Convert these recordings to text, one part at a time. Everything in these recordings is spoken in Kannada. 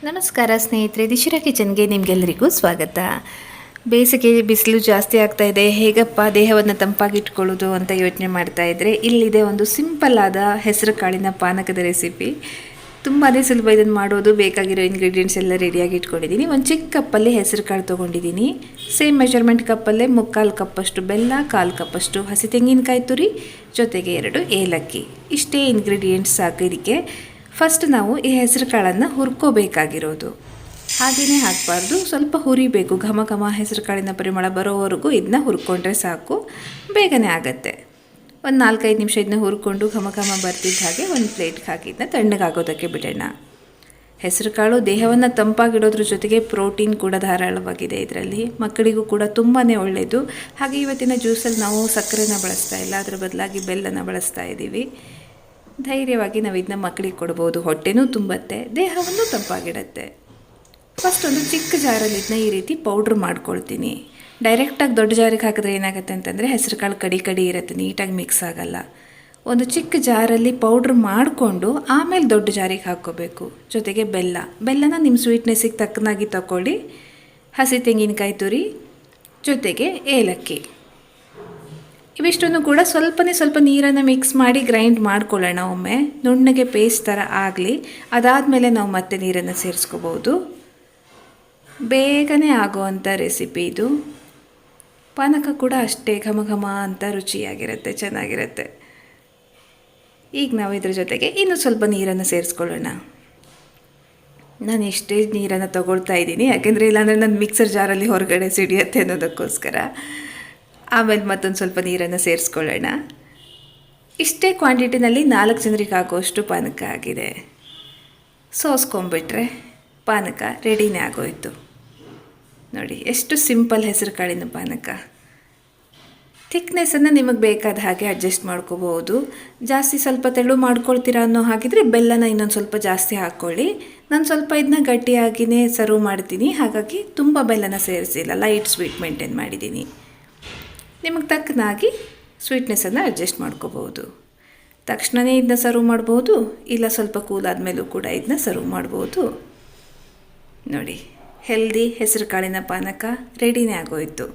ನಮಸ್ಕಾರ ಸ್ನೇಹಿತರೆ, ದಿಶಿರಾ ಕಿಚನ್ಗೆ ನಿಮಗೆಲ್ಲರಿಗೂ ಸ್ವಾಗತ. ಬೇಸಿಗೆ ಬಿಸಿಲು ಜಾಸ್ತಿ ಆಗ್ತಾ ಇದೆ, ಹೇಗಪ್ಪ ದೇಹವನ್ನು ತಂಪಾಗಿಟ್ಕೊಳ್ಳೋದು ಅಂತ ಯೋಚನೆ ಮಾಡ್ತಾ ಇದ್ದರೆ ಇಲ್ಲಿದೆ ಒಂದು ಸಿಂಪಲ್ ಆದ ಹೆಸರು ಕಾಳಿನ ಪಾನಕದ ರೆಸಿಪಿ. ತುಂಬಾ ಸುಲಭ ಇದನ್ನು ಮಾಡೋದು. ಬೇಕಾಗಿರೋ ಇಂಗ್ರೀಡಿಯೆಂಟ್ಸ್ ಎಲ್ಲ ರೆಡಿಯಾಗಿ ಇಟ್ಕೊಂಡಿದ್ದೀನಿ. ಒಂದು ಚಿಕ್ಕ ಕಪ್ಪಲ್ಲಿ ಹೆಸರು ಕಾಳು ತೊಗೊಂಡಿದ್ದೀನಿ. ಸೇಮ್ ಮೆಜರ್ಮೆಂಟ್ ಕಪ್ಪಲ್ಲೇ 3/4 ಕಪ್ಪಷ್ಟು ಬೆಲ್ಲ, 1/4 ಕಪ್ಪಷ್ಟು ಹಸಿ ತೆಂಗಿನಕಾಯಿ ತುರಿ, ಜೊತೆಗೆ 2 ಏಲಕ್ಕಿ. ಇಷ್ಟೇ ಇಂಗ್ರೀಡಿಯೆಂಟ್ಸ್ ಸಾಕು ಇದಕ್ಕೆ. ಫಸ್ಟ್ ನಾವು ಈ ಹೆಸರು ಕಾಳನ್ನು ಹುರ್ಕೋಬೇಕಾಗಿರೋದು. ಹಾಗೆಯೇ ಹಾಕಬಾರ್ದು, ಸ್ವಲ್ಪ ಹುರಿಬೇಕು. ಘಮ ಘಮ ಹೆಸರು ಕಾಳಿನ ಪರಿಮಳ ಬರೋವರೆಗೂ ಇದನ್ನ ಹುರ್ಕೊಂಡ್ರೆ ಸಾಕು, ಬೇಗನೆ ಆಗುತ್ತೆ. ಒಂದು 4-5 ನಿಮಿಷ ಇದನ್ನ ಹುರ್ಕೊಂಡು ಘಮ ಘಮ ಬರ್ತಿದ್ದ ಹಾಗೆ ಒಂದು ಪ್ಲೇಟ್ಗೆ ಹಾಕಿ ಇದನ್ನ ತಣ್ಣಗಾಗೋದಕ್ಕೆ ಬಿಡೋಣ. ಹೆಸರು ಕಾಳು ದೇಹವನ್ನು ತಂಪಾಗಿಡೋದ್ರ ಜೊತೆಗೆ ಪ್ರೋಟೀನ್ ಕೂಡ ಧಾರಾಳವಾಗಿದೆ ಇದರಲ್ಲಿ. ಮಕ್ಕಳಿಗೂ ಕೂಡ ತುಂಬಾ ಒಳ್ಳೆಯದು. ಹಾಗೆ ಇವತ್ತಿನ ಜ್ಯೂಸಲ್ಲಿ ನಾವು ಸಕ್ಕರೆನ ಬಳಸ್ತಾ ಇಲ್ಲ, ಅದರ ಬದಲಾಗಿ ಬೆಲ್ಲನ ಬಳಸ್ತಾ ಇದ್ದೀವಿ. ಧೈರ್ಯವಾಗಿ ನಾವು ಇದನ್ನ ಮಕ್ಕಳಿಗೆ ಕೊಡ್ಬೋದು. ಹೊಟ್ಟೆನೂ ತುಂಬತ್ತೆ, ದೇಹವನ್ನು ತಂಪಾಗಿಡುತ್ತೆ. ಫಸ್ಟ್ ಒಂದು ಚಿಕ್ಕ ಜಾರಲ್ಲಿ ಇದನ್ನ ಈ ರೀತಿ ಪೌಡ್ರ್ ಮಾಡ್ಕೊಳ್ತೀನಿ. ಡೈರೆಕ್ಟಾಗಿ ದೊಡ್ಡ ಜಾರಿಗೆ ಹಾಕಿದ್ರೆ ಏನಾಗುತ್ತೆ ಅಂತಂದರೆ ಹೆಸರು ಕಾಳು ಕಡಿ ಇರುತ್ತೆ, ನೀಟಾಗಿ ಮಿಕ್ಸ್ ಆಗಲ್ಲ. ಒಂದು ಚಿಕ್ಕ ಜಾರಲ್ಲಿ ಪೌಡ್ರ್ ಮಾಡಿಕೊಂಡು ಆಮೇಲೆ ದೊಡ್ಡ ಜಾರಿಗೆ ಹಾಕ್ಕೋಬೇಕು. ಜೊತೆಗೆ ಬೆಲ್ಲನ ನಿಮ್ಮ ಸ್ವೀಟ್ನೆಸ್ಸಿಗೆ ತಕ್ಕನಾಗಿ ತಗೊಳ್ಳಿ. ಹಸಿ ತೆಂಗಿನಕಾಯಿ ತುರಿ, ಜೊತೆಗೆ ಏಲಕ್ಕಿ, ಇವಿಷ್ಟನ್ನು ಕೂಡ ಸ್ವಲ್ಪ ನೀರನ್ನು ಮಿಕ್ಸ್ ಮಾಡಿ ಗ್ರೈಂಡ್ ಮಾಡ್ಕೊಳ್ಳೋಣ. ಒಮ್ಮೆ ನುಣ್ಣಗೆ ಪೇಸ್ಟ್ ಥರ ಆಗಲಿ, ಅದಾದಮೇಲೆ ನಾವು ಮತ್ತೆ ನೀರನ್ನು ಸೇರಿಸ್ಕೋಬೋದು. ಬೇಗನೆ ಆಗೋವಂಥ ರೆಸಿಪಿ ಇದು. ಪಾನಕ ಕೂಡ ಅಷ್ಟೇ ಘಮ ಘಮ ಅಂತ ರುಚಿಯಾಗಿರುತ್ತೆ, ಚೆನ್ನಾಗಿರುತ್ತೆ. ಈಗ ನಾವು ಇದ್ರ ಜೊತೆಗೆ ಇನ್ನೂ ಸ್ವಲ್ಪ ನೀರನ್ನು ಸೇರಿಸ್ಕೊಳ್ಳೋಣ. ನಾನು ಎಷ್ಟೇ ನೀರನ್ನು ತಗೊಳ್ತಾ ಇದ್ದೀನಿ, ಯಾಕೆಂದರೆ ಇಲ್ಲಾಂದರೆ ನನ್ನ ಮಿಕ್ಸರ್ ಜಾರಲ್ಲಿ ಹೊರಗಡೆ ಸಿಡಿಯುತ್ತೆ ಅನ್ನೋದಕ್ಕೋಸ್ಕರ. ಆಮೇಲೆ ಮತ್ತೊಂದು ಸ್ವಲ್ಪ ನೀರನ್ನು ಸೇರಿಸ್ಕೊಳ್ಳೋಣ. ಇಷ್ಟೇ ಕ್ವಾಂಟಿಟಿನಲ್ಲಿ 4 ಜನರಿಗೆ ಆಗೋಷ್ಟು ಪಾನಕ ಆಗಿದೆ. ಸೋಸ್ಕೊಂಬಿಟ್ರೆ ಪಾನಕ ರೆಡಿನೇ ಆಗೋಯಿತು. ನೋಡಿ ಎಷ್ಟು ಸಿಂಪಲ್ ಹೆಸರು ಕಾಳಿನ ಪಾನಕ. ಥಿಕ್ನೆಸ್ಸನ್ನು ನಿಮಗೆ ಬೇಕಾದ ಹಾಗೆ ಅಡ್ಜಸ್ಟ್ ಮಾಡ್ಕೋಬಹುದು. ಜಾಸ್ತಿ ಸ್ವಲ್ಪ ತೆಳು ಮಾಡ್ಕೊಳ್ತೀರಾ ಅನ್ನೋ ಹಾಗಿದ್ರೆ ಬೆಲ್ಲನ ಇನ್ನೊಂದು ಸ್ವಲ್ಪ ಜಾಸ್ತಿ ಹಾಕ್ಕೊಳ್ಳಿ. ನಾನು ಸ್ವಲ್ಪ ಇದನ್ನ ಗಟ್ಟಿಯಾಗಿಯೇ ಸರ್ವ್ ಮಾಡ್ತೀನಿ, ಹಾಗಾಗಿ ತುಂಬ ಬೆಲ್ಲನ ಸೇರಿಸಿಲ್ಲ, ಲೈಟ್ ಸ್ವೀಟ್ ಮೇಂಟೈನ್ ಮಾಡಿದ್ದೀನಿ. ನಿಮಗೆ ತಕ್ಕನಾಗಿ ಸ್ವೀಟ್ನೆಸ್ಸನ್ನು ಅಡ್ಜಸ್ಟ್ ಮಾಡ್ಕೋಬಹುದು. ತಕ್ಷಣವೇ ಇದನ್ನ ಸರ್ವ್ ಮಾಡ್ಬೋದು, ಇಲ್ಲ ಸ್ವಲ್ಪ ಕೂಲ್ ಆದಮೇಲೂ ಕೂಡ ಇದನ್ನ ಸರ್ವ್ ಮಾಡ್ಬೋದು. ನೋಡಿ, ಹೆಲ್ದಿ ಹೆಸರು ಕಾಳಿನ ಪಾನಕ ರೆಡಿನೇ ಆಗೋಯಿತು.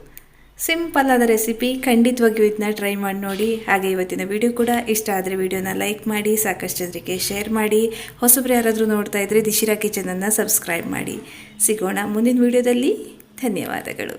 ಸಿಂಪಲ್ ಆದ ರೆಸಿಪಿ, ಖಂಡಿತವಾಗಿಯೂ ಇದನ್ನ ಟ್ರೈ ಮಾಡಿ ನೋಡಿ. ಹಾಗೆ ಇವತ್ತಿನ ವಿಡಿಯೋ ಕೂಡ ಇಷ್ಟ ಆದರೆ ವಿಡಿಯೋನ ಲೈಕ್ ಮಾಡಿ, ಸಾಕಷ್ಟು ಜನರಿಗೆ ಶೇರ್ ಮಾಡಿ. ಹೊಸಬ್ರು ಯಾರಾದರೂ ನೋಡ್ತಾ ಇದ್ದರೆ ದಿಶಿರಾ ಕಿಚನನ್ನು ಸಬ್ಸ್ಕ್ರೈಬ್ ಮಾಡಿ. ಸಿಗೋಣ ಮುಂದಿನ ವಿಡಿಯೋದಲ್ಲಿ. ಧನ್ಯವಾದಗಳು.